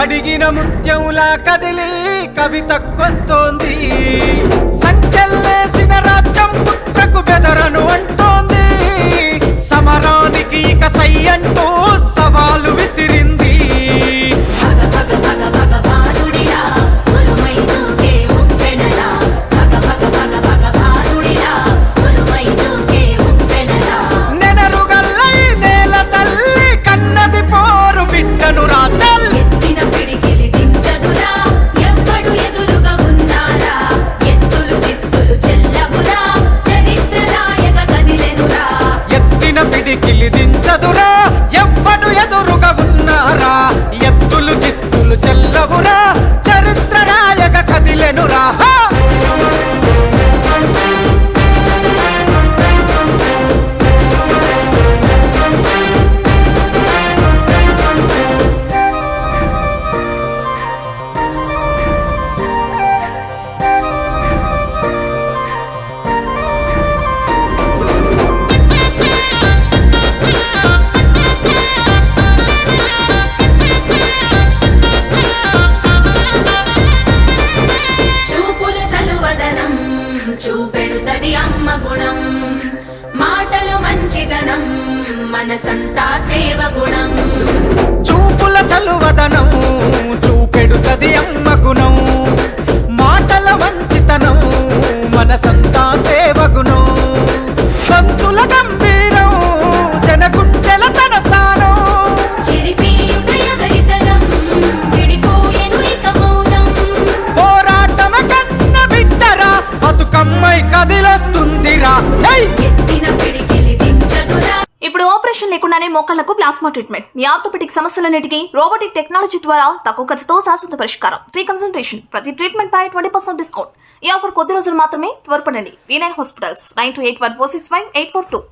కడిగిన ముత్యంలా కదిలి కవితకొస్తోంది. సంకెళ్ళేసిన రాజ్యం పుట్రకు బెదరను అంటోంది. సమరానికి ఇక సై అంటూ సవాలు విసిరింది. నెనరుగల్లై నేల తల్లి కన్నది పోరు బిడ్డను రాచల్. ఎత్తిన పిడికిలి దించదురా ఎవ్వడు ఎదురుగా ఉన్నారా. ఎత్తులు చిత్తులు చెల్లవురా చరిత్ర రాయగ కదిలెనురా. ఎత్తిన పిడికిలి దించదురా ఎవ్వడు ఎదురుగా ఉన్నారా. ఎత్తులు చిత్తులు చెల్లవురా చరిత్ర రాయగ కదిలెనురా. చూపుల చలువదనం చూపెడుతది అమ్మ గుణం. మాటలు మంచిదనం మనసంతా సేవ గుణం. చూపుల చలువదనం చూపెడుతది అమ్మ గుణం. మాటల మంచితనం మనసంతా సేవ గుణం. సంతుల గంభీరం జనగుండెల తన స్థానం. చిరిపీయుట ఎవరితనం విడిపోయెను ఇక మౌనం. పోరాటమ కన్న బిడ్డరా బతుకమ్మై కదిలొస్తుందిరా. ఎత్తిన పిడికిలి దించదురా. ఇప్పుడు ఆపరేషన్ లేకుండానే మోకాళ్లకు ప్లాస్మా ట్రీట్మెంట్. మీ ఆర్థోపెడిక్ సమస్యలన్నిటికీ రోబోటిక్ టెక్నాలజీ ద్వారా తక్కువ ఖర్చుతో శాశ్వత పరిష్కారం. Free consultation. ప్రతి ట్రీట్మెంట్ పై 20% డిస్కౌంట్. ఈ ఆఫర్ కొద్ది రోజులు మాత్రమే. త్వరపడండి. V9 hospitals 9281465842.